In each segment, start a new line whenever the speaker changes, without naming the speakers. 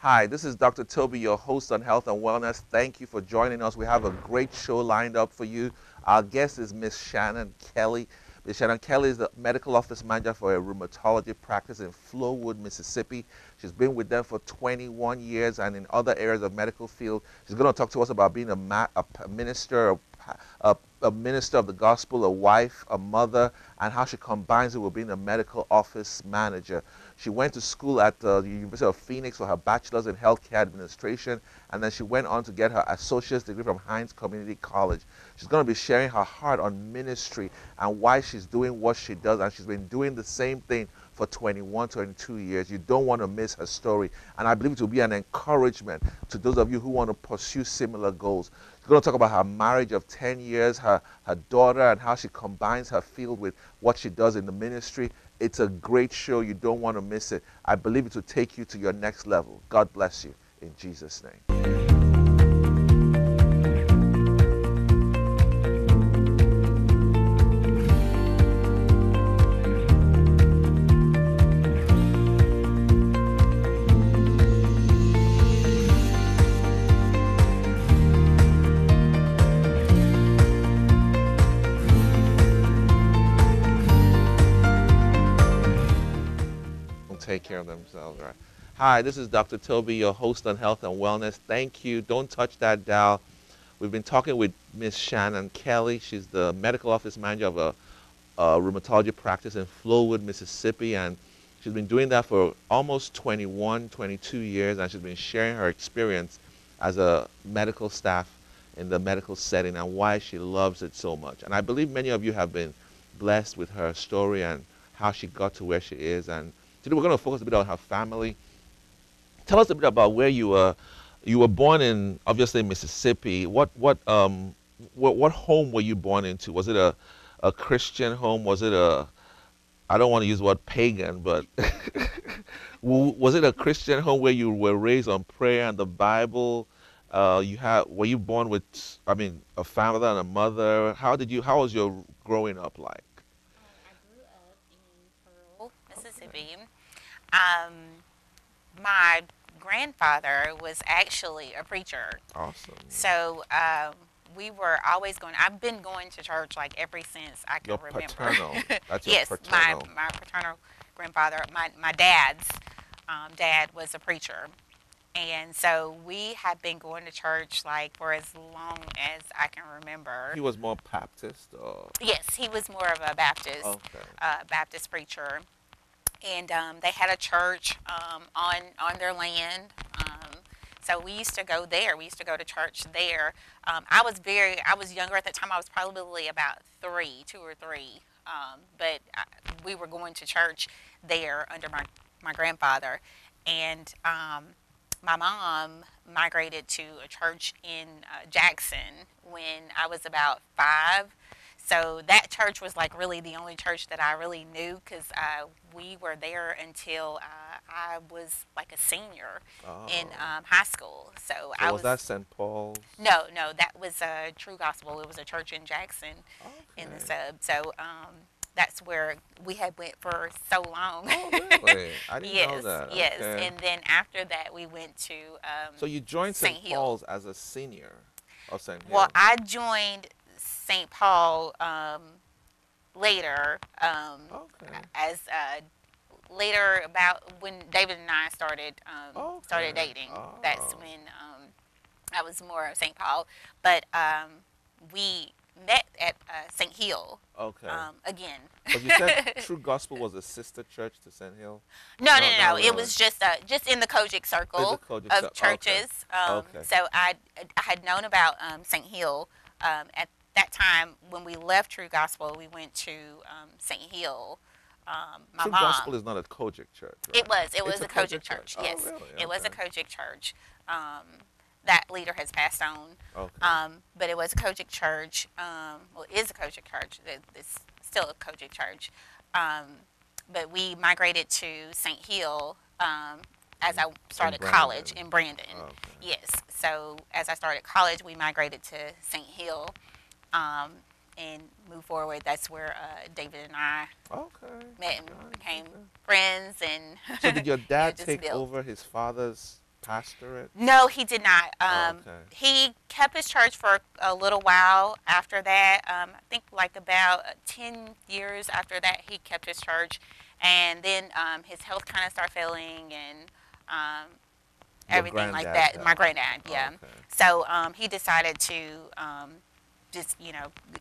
Hi, this is Dr. Toby, your host on health and wellness. Thank you for joining us. We have a great show lined up for you. Our guest is Miss Shannon Kelly. Miss Shannon Kelly is the medical office manager for a rheumatology practice in Flowood, Mississippi. She's been with them for 21 years and in other areas of medical field. She's going to talk to us about being a minister, a minister of the gospel, a wife, a mother, and how she combines it with being a medical office manager. She went to school at the University of Phoenix for her bachelor's in healthcare administration, and then she went on to get her associate's degree from Hines Community College. She's going to be sharing her heart on ministry and why she's doing what she does, and she's been doing the same thing for 21, 22 years. You don't want to miss her story, and I believe it will be an encouragement to those of you who want to pursue similar goals. She's going to talk about her marriage of 10 years, her daughter, and how she combines her field with what she does in the ministry. It's a great show. You don't want to miss it. I believe it will take you to your next level. God bless you in Jesus' name. Take care of themselves, right? Hi, this is Dr. Toby, your host on health and wellness. Thank you. Don't touch that dial. We've been talking with Miss Shannon Kelly. She's the medical office manager of a rheumatology practice in Flowood, Mississippi, and she's been doing that for almost 21, 22 years, and she's been sharing her experience as a medical staff in the medical setting and why she loves it so much. And I believe many of you have been blessed with her story and how she got to where she is. And today we're going to focus a bit on her family. Tell us a bit about where you were. You were born in, obviously, Mississippi. What home were you born into? Was it a Christian home? Was it I don't want to use the word pagan, but was it a Christian home where you were raised on prayer and the Bible? Were you born with, a father and a mother? How was your growing up like?
I grew up in Pearl, Mississippi. Um, my grandfather was actually a preacher.
Awesome.
So we were always going, I've been going to church like ever since I can
Your
remember.
paternal. That's your
Yes,
paternal.
my paternal grandfather, my dad's dad was a preacher. And so we have been going to church like for as long as I can remember.
He was more Baptist or?
Yes, he was more of a Baptist,
Okay.
Baptist preacher, and they had a church on their land. So we used to go there. We used to go to church there. I was younger at the time. I was probably about 2 or 3, but we were going to church there under my grandfather, and my mom migrated to a church in Jackson when I was about 5. So that church was like really the only church that I really knew because we were there until I was like a senior in
Oh.
high school. So
So
I
was
was
that St. Paul's?
no, that was a True Gospel. It was a church in Jackson in the
Okay.
sub. So that's where we had went for so long.
Oh, really? I didn't know
Yes,
that.
yes.
Okay.
And then after that, we went to
So you joined
St.
St.
Hill.
Paul's as a senior of St.
Well,
Hill.
I joined St. Paul later,
Okay.
as later about when David and I started
Okay.
dating. That's
Oh.
when I was more of St. Paul, but we met at St. Hill
Okay.
again.
But you said True Gospel was a sister church to St. Hill?
No, no,
No,
no, no.
not
It
really.
was just in the Kojic
It's a
circle
Kojic
of
Okay.
churches.
Okay.
So I had known about St. Hill at that time. When we left True Gospel, we went to St. Hill. My
True
mom.
Gospel is not a Kojic church, right?
It
It's
was
a
a Kojic
Kojic
church.
Oh,
Yes,
really?
it was a
Okay.
Kojic church. That leader has passed on.
Okay.
But it was a Kojic church. Well, it is a Kojic church. It's still a Kojic church. But we migrated to St. Hill as I started college
Brandon.
in Brandon.
Okay.
Yes. So as I started college, we migrated to St. Hill and moved forward. That's where David and I
Okay.
met and
Nice.
became
Okay.
friends. And
So did your
yeah,
dad
just
take
built.
over his father's pastorate?
No, he did not.
Oh, okay.
He kept his church for a little while after that. I think like about 10 years after that, he kept his church. And then his health kind of started failing and um,
Your
everything like
granddad's
that. My
health.
granddad, yeah.
Oh, okay.
So he decided to just,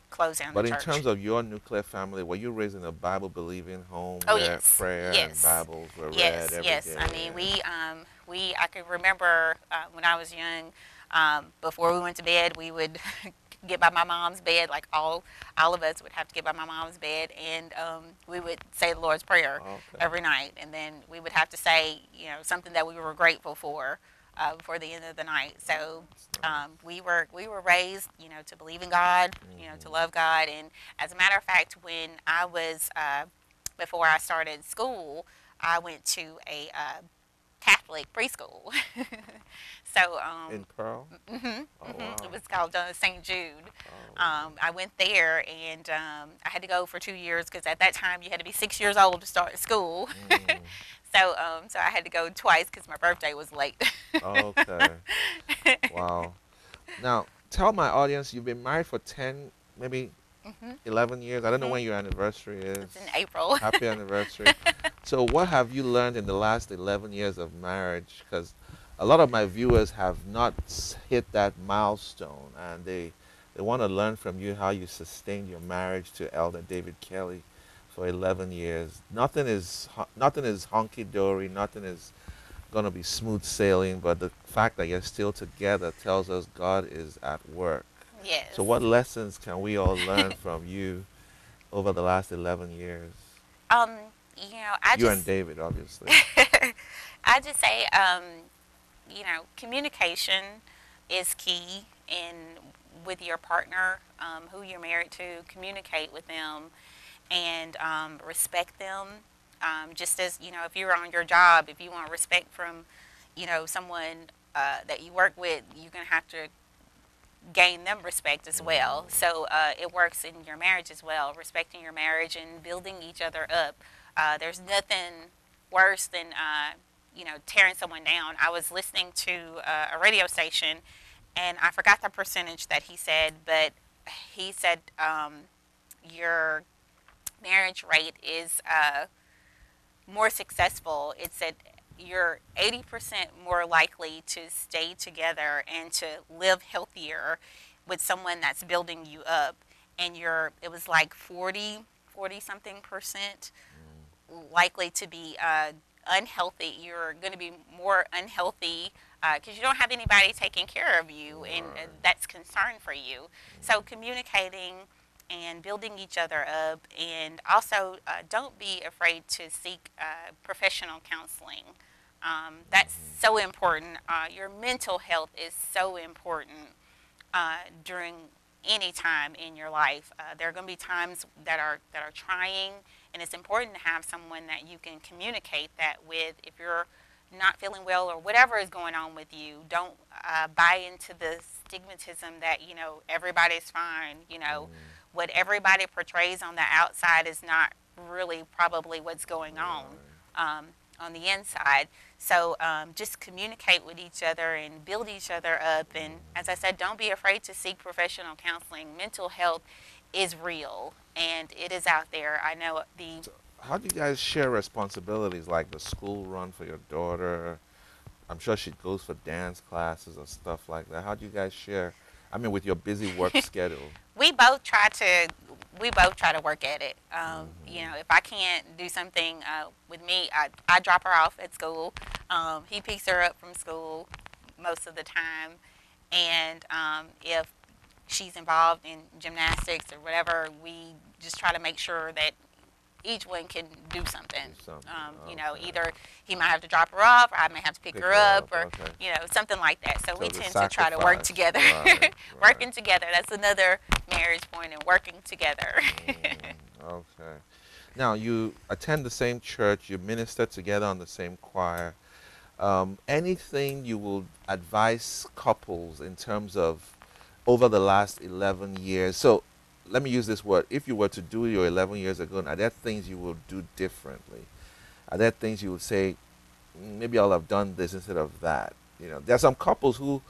close down the
But in
church.
terms of your nuclear family, were you raised in a Bible-believing home
Oh
where
yes,
prayer and
yes,
Bibles were read
yes,
every
yes. I
day?
mean,
And
I can remember when I was young. Before we went to bed, we would get by my mom's bed. Like all of us would have to get by my mom's bed, and we would say the Lord's Prayer
okay,
every night. And then we would have to say, something that we were grateful for before the end of the night. So
that's nice.
we were raised, to believe in God, to
Hmm.
love God. And as a matter of fact, when I was before I started school, I went to a Catholic preschool. so
In Pearl? Oh
it
wow.
was called St. Jude.
Oh wow.
I went there and I had to go for 2 years because at that time you had to be 6 years old to start school.
Mm,
So I had to go twice because my birthday was late.
okay. Wow. Now, tell my audience you've been married for 10, maybe
hmm
11 years. I don't know
hmm
when your anniversary
It's in
is.
April.
Happy anniversary. So, what have you learned in the last 11 years of marriage? Because a lot of my viewers have not hit that milestone and they want to learn from you how you sustained your marriage to Elder David Kelly for 11 years. Nothing is honky dory, nothing is going to be smooth sailing, but the fact that you're still together tells us God is at work. So,
Yes.
what lessons can we all learn from you over the last 11 years?
um, I
You and
just
David, obviously.
I just say, communication is key in with your partner, who you're married to. Communicate with them and respect them. Just as if you're on your job, if you want respect from, someone that you work with, you're gonna have to gain them respect as well.
Mm,
So it works in your marriage as well, respecting your marriage and building each other up. There's nothing worse than tearing someone down. I was listening to a radio station, and I forgot the percentage that he said, but he said your marriage rate is more successful. It said you're 80% more likely to stay together and to live healthier with someone that's building you up. And it was like 40 something percent
mm,
likely to be unhealthy. You're going to be more unhealthy because you don't have anybody taking care of you, and
right.
that's concern for you. So
Mm,
communicating and building each other up, and also don't be afraid to seek professional counseling. That's
mhm,
so important. Your mental health is so important during any time in your life. There are going to be times that are trying, and it's important to have someone that you can communicate that with. If you're not feeling well or whatever is going on with you, don't buy into the stigmatism that everybody's fine.
mm,
What everybody portrays on the outside is not really probably what's going
right.
on the inside. So just communicate with each other and build each other up. And as I
Mm.
said, don't be afraid to seek professional counseling. Mental health is real and it is out there. I know the
So, how do you guys share responsibilities like the school run for your daughter? I'm sure she goes for dance classes or stuff like that. How do you guys share? I mean, with your busy work schedule.
we both try to we both try to work at it.
Hmm.
If I can't do something with me, I drop her off at school. He picks her up from school most of the time, and if she's involved in gymnastics or whatever, we just try to make sure that each one can do something.
Do something. Okay.
Either he might have to drop her off, or I may have to pick
Pick
her
her
up,
up.
or
Okay.
something like that. So
So
we
the
tend to try to work
sacrifice.
together,
Right. Right.
working together. That's another marriage point, and working together.
Mm, okay. Now you attend the same church. You minister together on the same choir. Anything you will advise couples in terms of over the last 11 years? So let me use this word. If you were to do your 11 years ago, are there things you will do differently? Are there things you would say, maybe I'll have done this instead of that? There are some couples who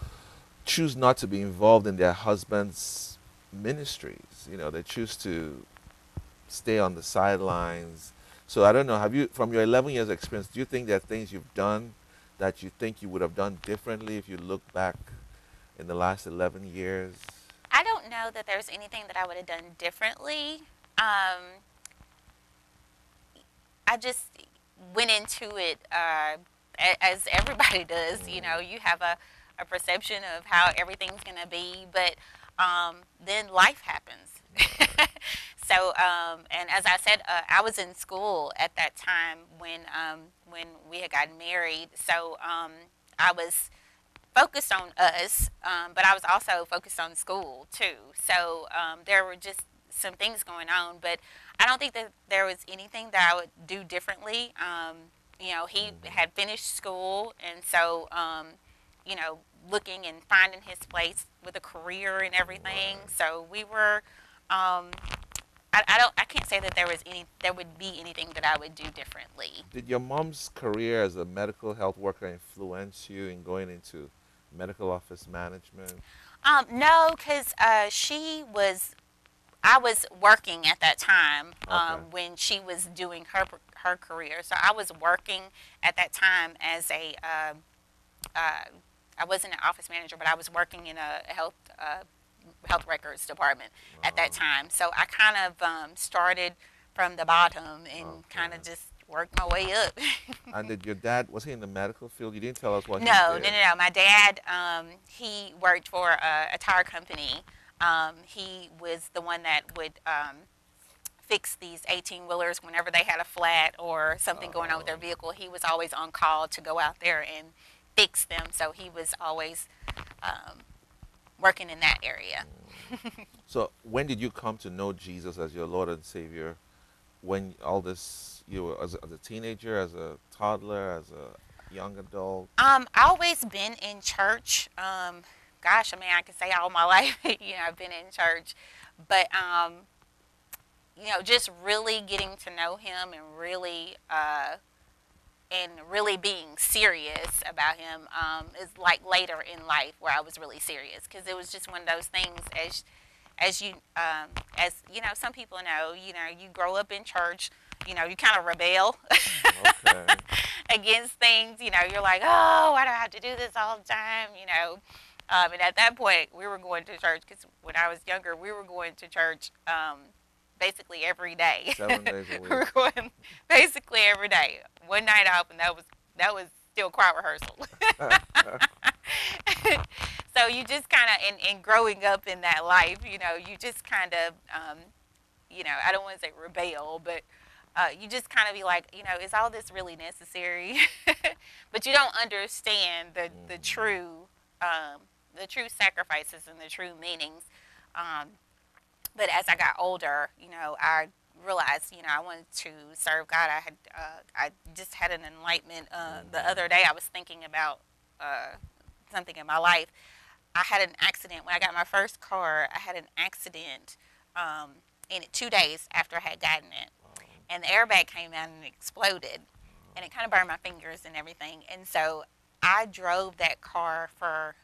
choose not to be involved in their husband's ministries. They choose to stay on the sidelines. So I don't know. Have you, from your 11 years experience, do you think there are things you've done that you think you would have done differently if you look back in the last 11 years?
I don't know that there's anything that I would have done differently. Um, I just went into it as everybody does. You have a perception of how everything's going to be, but then life happens. And as I said, I was in school at that time when we had gotten married. So I was focused on us, but I was also focused on school too. So there were just some things going on, but I don't think that there was anything that I would do differently. He had finished school, and so you know, looking and finding his place with a career and everything.
Right.
So we were. I can't say that there would be anything that I would do differently.
Did your mom's career as a medical health worker influence you in going into medical office management?
No, because I was working at that time
Okay.
when she was doing her career. So I was working at that time as uh, I wasn't an office manager, but I was working in a health records department at that
Oh,
time. So I kind of started from the bottom and kind
okay.
of just worked my way up.
And did your dad, was he in the medical field? You didn't tell us what he
No, no,
did.
no, no. My dad, he worked for a tire company. He was the one that would fix these 18 wheelers whenever they had a flat or something going on with their
Oh.
vehicle. He was always on call to go out there and fix them. So he was always um, working in that area.
So when did you come to know Jesus as your Lord and Savior? When all this, you were as a teenager, as a toddler, as a young adult?
I always been in church. Gosh, I mean, I could say all my life, I've been in church, but just really getting to know him and really being serious about him is like later in life where I was really serious because it was just one of those things as you some people know, you grow up in church, you kind of rebel
Okay.
against things. You're like, oh, why do I have to do this all the time? And at that point, we were going to church because when I was younger, we were going to church basically every day.
7 days a
We
week.
were going basically every day. One night off, and that was still choir rehearsal. So you just kind of, in growing up in that life, you just kind of, I don't want to say rebel, but you just kind of be like, is all this really necessary? But you don't understand um, the true sacrifices and the true meanings. Um, but as I got older, I realized, I wanted to serve God. I just had an enlightenment. The other day, I was thinking about something in my life. I had an accident when I got my first car. I had an accident in it 2 days after I had gotten it, and the airbag came out and exploded, and it kind of burned my fingers and everything. And so I drove that car for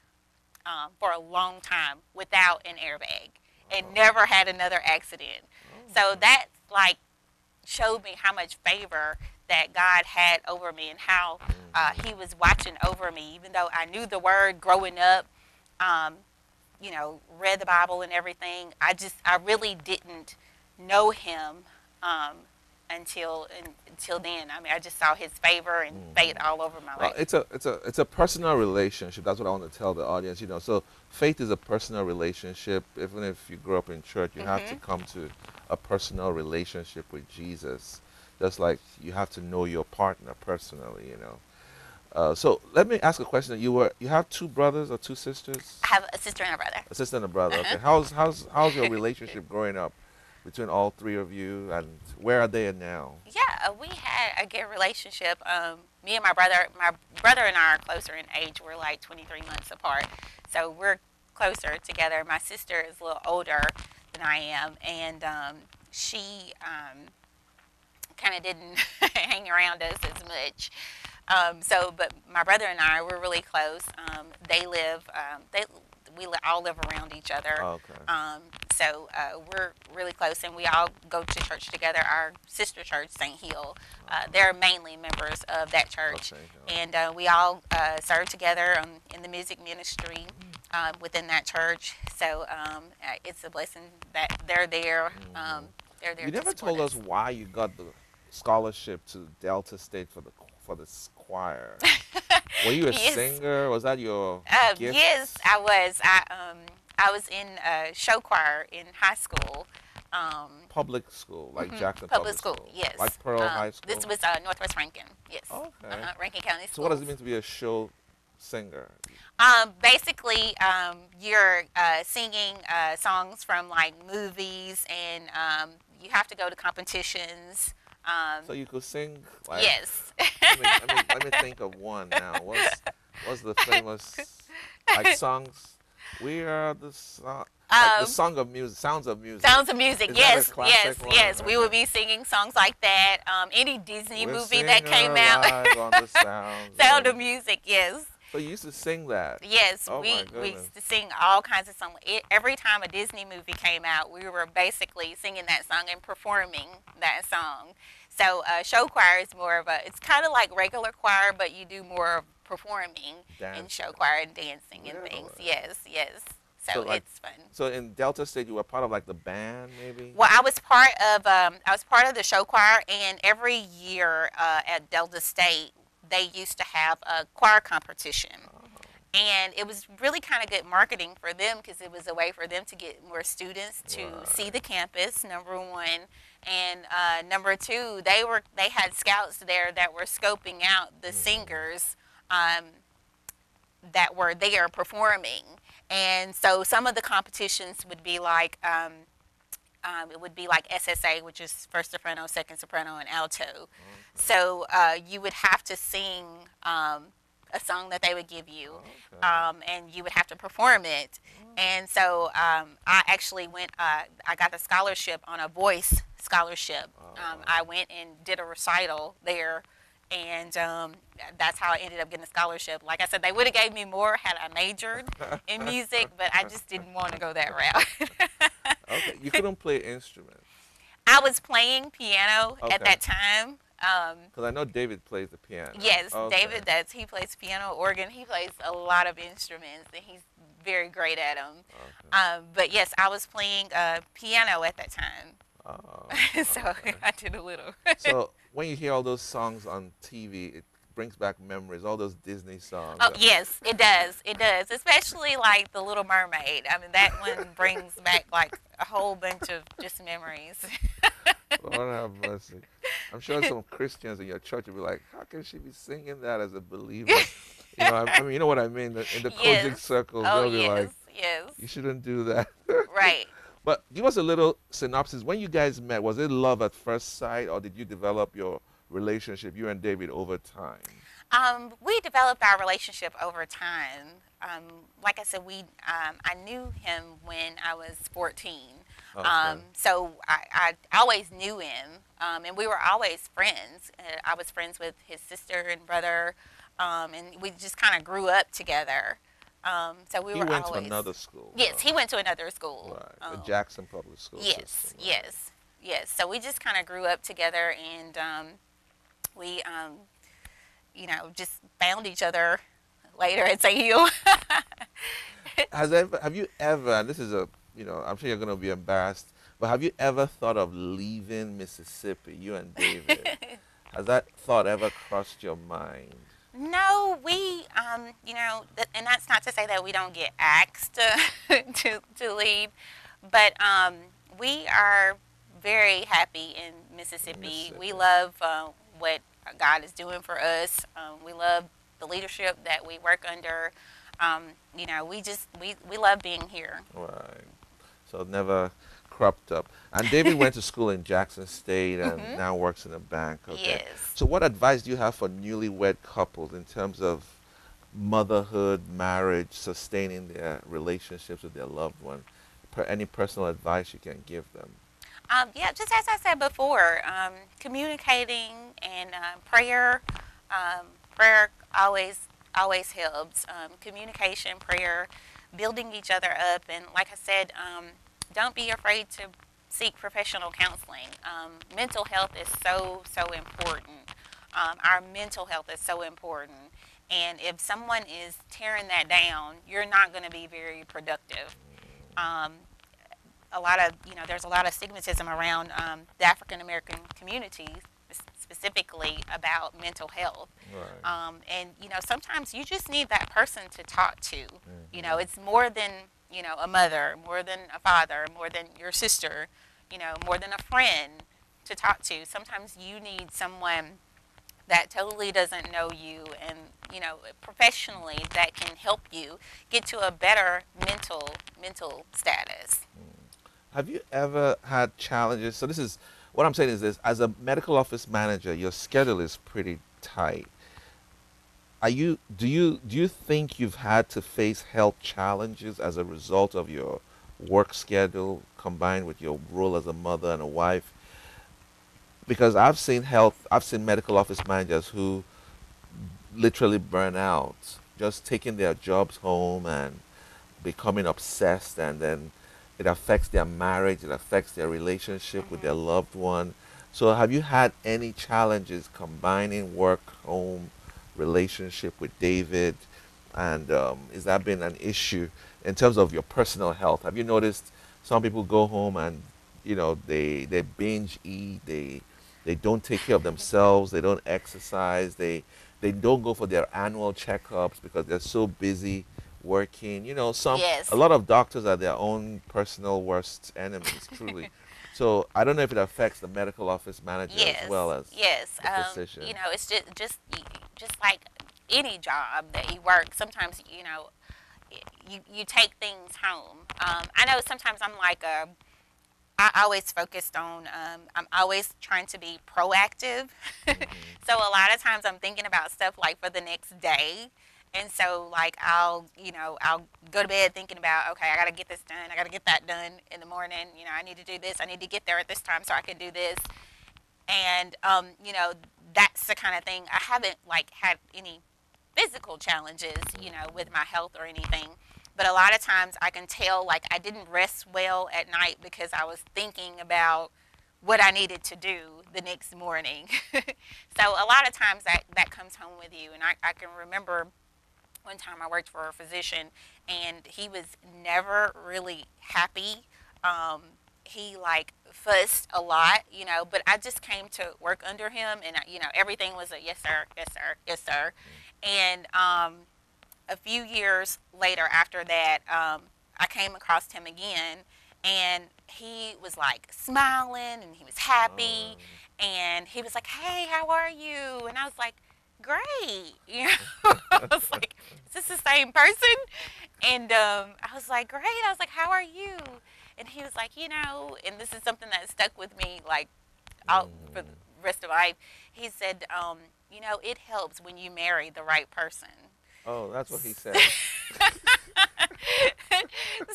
a long time without an airbag and never had another accident. So that like showed me how much favor that God had over me and how He was watching over me, even though I knew the word growing up, um, read the Bible and everything. I really didn't know Him um, until then. I mean, I just saw His favor and faith all over my
Well,
life.
it's a personal relationship. That's what I want to tell the audience. So faith is a personal relationship. Even if you grew up in church, you have to
Mhm.
come to a personal relationship with Jesus. Just like you have to know your partner personally. So let me ask a question. You have two brothers or two sisters?
I have a sister and a brother.
A sister and a brother.
Uh-huh.
Okay. How's your relationship growing up between all three of you, and where are they now?
Yeah, we had a good relationship. Me and my brother and I are closer in age. We're like 23 months apart, so we're closer together. My sister is a little older than I am, and she kind of didn't hang around us as much. But my brother and I, we're really close. They live, all live around each other.
Okay.
We're really close, and we all go to church together. Our sister church, St. Hill,
Uh,
they're mainly members of that church,
okay.
and we all serve together in the music ministry within that church. It's a blessing that they're there.
Hmm.
They're there
You
to
never
support
told us
us.
why you got the scholarship to Delta State for the choir. Were you a
Yes.
singer? Was that your gift?
Yes, I was. I was in show choir in high school.
Public school, like Jackson
Public
Public
school.
School,
Yes.
like Pearl High
This
School.
was Northwest Rankin. Yes.
Okay.
Rankin County
So what does
Schools.
it mean to be a show singer?
Basically, you're singing songs from like movies, and you have to go to competitions.
So you could sing like.
Yes.
Let me think of one now. What's the famous like songs? We are the song, like the
um,
song of music, sounds of music.
Sounds of Music.
Is that a
Yes, yes,
classic one?
yes. We would
Okay.
be singing songs like that. Any Disney
We'll
movie
sing
that came out.
live on the sounds
Sound of
of.
Music. Yes.
So you used to sing that.
Yes,
Oh my
we
goodness.
used to sing all kinds of songs. Every time a Disney movie came out, we were basically singing that song and performing that song. Show choir is more of a, it's kind of like regular choir, but you do more of performing in
Dancing.
show choir and dancing and things.
Really?
Yes, yes.
So
So
like,
it's fun.
so in Delta State, you were part of like the band, maybe.
Well, I was part of the show choir, and every year at Delta State, they used to have a choir competition.
Oh,
And it was really kind of good marketing for them because it was a way for them to get more students to see
right.
the campus. Number one, and number two, they had scouts there that were scoping out the
Hmm.
singers um, that were there performing. And so some of the competitions would be like it would be like SSA, which is first soprano, second soprano, and alto. So you would have to sing a song that they would give you,
Okay.
and you would have to perform it. And so I actually went. I got a scholarship on a voice scholarship.
Oh,
I
wow.
went and did a recital there, and that's how I ended up getting a scholarship. Like I said, they would have gave me more had I majored in music, but I just didn't want to go that route.
Okay. You couldn't play instruments.
I was playing piano at
Okay.
that time.
Because I know David plays the piano.
Yes,
Okay.
David does. He plays piano, organ. He plays a lot of instruments, and he's very great at them.
Okay.
But yes, I was playing piano at that time,
Oh,
so
okay.
I did a little.
So when you hear all those songs on TV, it brings back memories. All those Disney songs.
Oh yes, it does. It does, especially like the Little Mermaid. I mean, that one brings back like a whole bunch of just memories.
Lord have mercy. I'm sure some Christians in your church will be like, "How can she be singing that as a believer?" I mean, you know what I mean. In the coaching
Yes.
circles,
Oh
they'll be
yes,
like,
yes.
"You shouldn't do that."
Right.
But give us a little synopsis. When you guys met, was it love at first sight, or did you develop your relationship, you and David, over time?
We developed our relationship over time. Like I said, I knew him when I was 14.
Okay.
I always knew him, and we were always friends. I was friends with his sister and brother, and we just kind of grew up together. So we
He
were
went to
always.
another school,
Yes,
though.
he went to another school.
Right. The Jackson Public School
Yes,
system. Right.
yes, yes. So we just kind of grew up together, and we, just found each other later at St. Hill.
Have you ever, and this is I'm sure you're going to be embarrassed, but have you ever thought of leaving Mississippi, you and David? Has that thought ever crossed your mind?
No, and that's not to say that we don't get asked to leave, but we are very happy in Mississippi. We
Mississippi.
love what God is doing for us. We love the leadership that we work under. We love being here.
Right. So it never cropped up. And David went to school in Jackson State and
Hmm.
now works in a bank. Okay.
Yes.
So what advice do you have for newlywed couples in terms of motherhood, marriage, sustaining their relationships with their loved one? Any personal advice you can give them?
Yeah, just as I said before, communicating and prayer, Prayer always helps. Communication, prayer, building each other up, and like I said, don't be afraid to seek professional counseling. Mental health is so important. Our mental health is so important, and if someone is tearing that down, you're not going to be very productive. Um, a lot of there's a lot of stigmatism around the African American community specifically about mental health.
Right.
And sometimes you just need that person to talk to.
Mm-hmm.
It's more than a mother, more than a father, more than your sister, more than a friend to talk to. Sometimes you need someone that totally doesn't know you, and professionally, that can help you get to a better mental status.
Have you ever had challenges? So this is what I'm saying is this: as a medical office manager, your schedule is pretty tight. Do you think you've had to face health challenges as a result of your work schedule combined with your role as a mother and a wife? Because I've seen medical office managers who literally burn out, just taking their jobs home and becoming obsessed, and then it affects their marriage, it affects their relationship with their
Hmm.
loved one. So have you had any challenges combining work, home, relationship with David? And has that been an issue in terms of your personal health? Have you noticed some people go home and they binge eat, they don't take care of themselves, they don't exercise, they don't go for their annual checkups because they're so busy working. A
Yes.
lot of doctors are their own personal worst enemies, truly. So I don't know if it affects the medical office manager as well
Yes,
as
yes.
the physician.
It's just like any job that you work. Sometimes you take things home. I know sometimes I'm like I always focused on. I'm always trying to be proactive.
Hmm.
So a lot of times I'm thinking about stuff like for the next day. And so like I'll go to bed thinking about, okay, I got to get this done. I got to get that done in the morning. I need to do this. I need to get there at this time so I can do this. And that's the kind of thing. I haven't like had any physical challenges, with my health or anything. But a lot of times I can tell like I didn't rest well at night because I was thinking about what I needed to do the next morning. So a lot of times that comes home with you. And I can remember one time I worked for a physician and he was never really happy. Um, he like fussed a lot, but I just came to work under him, and everything was a yes sir, yes sir, yes sir. And a few years later after that, I came across him again, and he was like smiling and he was
Oh,
happy,
wow.
and he was like, "Hey, how are you?" And I was like, "Great." I was like, "Is this the same person?" And I was like, "Great." I was like, "How are you?" And he was like, and this is something that stuck with me like out for the
Mhm.
rest of my life. He said, it helps when you marry the right person.
Oh, that's what he said.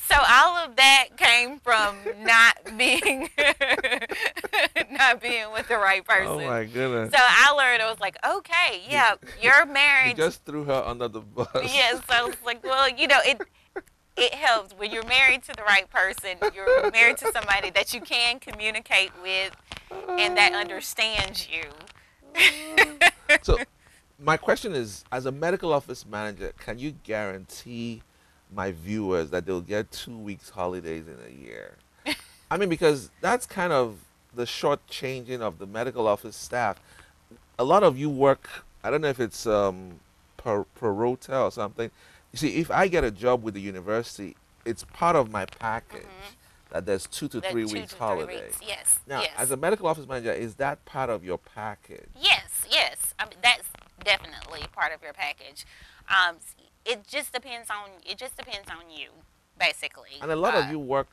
So all of that came from not being not being with the right
Oh
person.
my goodness.
So I learned, I was like, okay,
You
yeah, you're
you
married.
just threw her under the bus.
Yes, I was like, well, it helps when you're married to the right person. You're married to somebody that you can communicate with and that understands you.
So my question is, as a medical office manager, can you guarantee my viewers that they'll get 2 weeks holidays in a year? I mean, because that's kind of the short changing of the medical office staff. A lot of you work, I don't know if it's per rota or something. You see, if I get a job with the university, it's part of my
Hmm.
package that there's two to
That
three
two
weeks
to three
holiday.
weeks. Yes,
Now, as
yes,
a medical office manager, is that part of your package?
yes, yes. I mean, that's definitely part of your package. Um, it just depends on you, basically.
And a lot of you work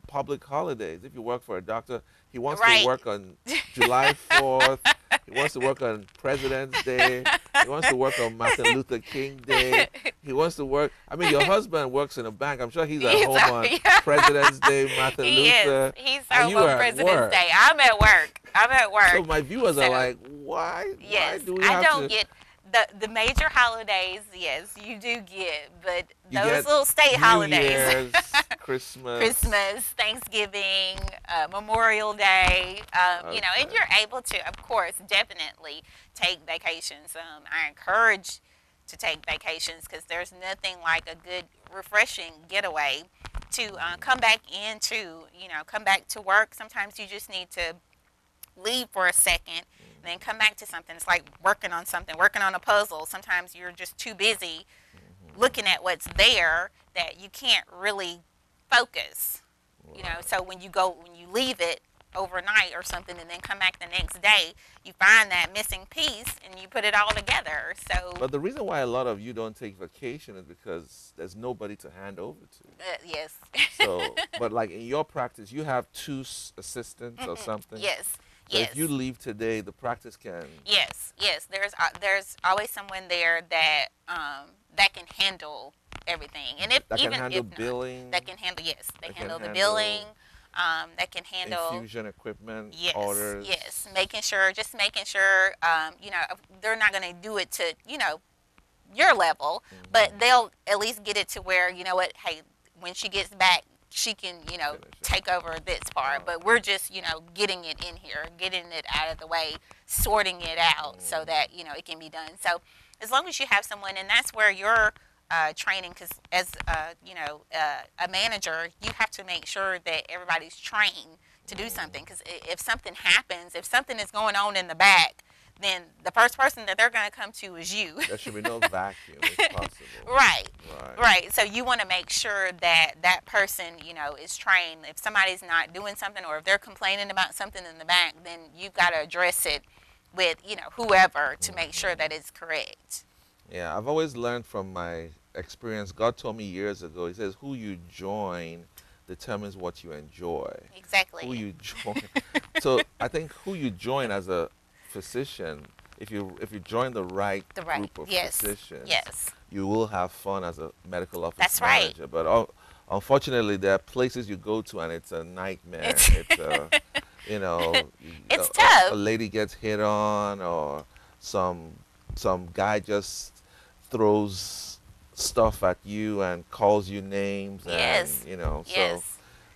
public holidays. If you work for a doctor, he wants to
Right.
work on July 4th. He wants to work on President's Day. He wants to work on Martin Luther King Day. He wants to work. I mean, your husband works in a bank. I'm sure he's at
He's
home on President's Day, Martin
he is.
Luther,
He's
and
home
you
on
are at
President's
work.
Day. I'm at work. I'm at
So
work.
my viewers are
So
like, why
yes,
do we
I
have
don't
to?
get. The major holidays, yes, you do get, but
You
those
get
little state
New
holidays,
Year's, Christmas.
Christmas, Thanksgiving, Memorial Day, and
Okay.
you're able to, of course, definitely take vacations. I encourage to take vacations because there's nothing like a good, refreshing getaway to come back into, come back to work. Sometimes you just need to leave for a second and then come back to something. It's like working on something, working on a puzzle. Sometimes you're just too busy looking at what's there that you can't really focus.
Right.
So when you leave it overnight or something and then come back the next day, you find that missing piece and you put it all together. So,
But the reason why a lot of you don't take vacation is because there's nobody to hand over to.
yes.
So, but like in your practice, you have two assistants or something.
Yes.
So if you
Yes.
leave today, the practice can
Yes. There's always someone there that can handle everything, and if
that can
even
handle
if not,
billing,
that can handle, yes, they
that can
handle the billing,
handle
that can handle,
infusion equipment
yes,
orders.
making sure they're not going to do it to your level, but
Hmm.
they'll at least get it to where what, hey, when she gets back, she can
Finish it.
take over this part,
Wow.
but we're just getting it in here, getting it out of the way, sorting it out so
Mm.
that it can be done. So as long as you have someone, and that's where your training, because as a manager, you have to make sure that everybody's trained to do something.
Mm.
Because if something happens, if something is going on in the back, then the first person that they're going to come to is you.
There should be no vacuum if possible.
Right.
Right.
Right. So you want to make sure that that person, is trained. If somebody's not doing something or if they're complaining about something in the back, then you've got to address it with, whoever to make sure
Hmm.
that it's correct.
Yeah, I've always learned from my experience. God told me years ago, He says, who you join determines what you enjoy. Who
Exactly.
you join. So I think who you join as a physician, if you join the right
The right.
group of
Yes.
physicians,
Yes.
you will have fun as a medical office
That's right.
manager. But unfortunately, there are places you go to and it's a nightmare.
It's
It's a,
it's
a
tough.
lady gets hit on, or some some guy just throws stuff at you and calls you names, and
Yes.
so
Yes.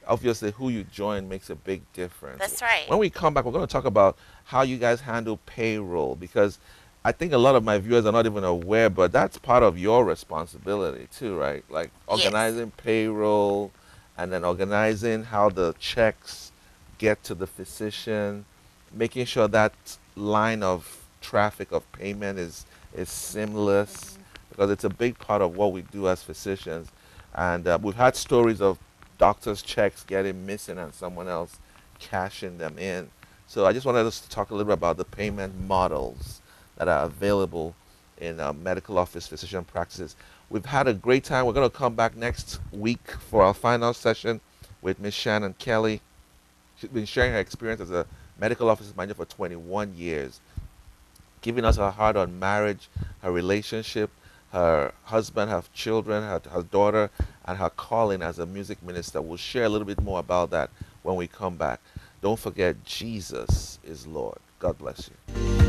obviously who you join makes a big difference.
That's right.
When we come back, we're going to talk about how you guys handle payroll, because I think a lot of my viewers are not even aware, but that's part of your responsibility too, right? Like
Yes.
organizing payroll, and then organizing how the checks get to the physician, making sure that line of traffic of payment is seamless,
Hmm.
because it's a big part of what we do as physicians. And we've had stories of doctors' checks getting missing and someone else cashing them in. So I just wanted us to talk a little bit about the payment models that are available in medical office physician practices. We've had a great time. We're going to come back next week for our final session with Miss Shannon Kelly. She's been sharing her experience as a medical office manager for 21 years, giving us her heart on marriage, her relationship, her husband, her children, her daughter, and her calling as a music minister. We'll share a little bit more about that when we come back. Don't forget, Jesus is Lord. God bless you.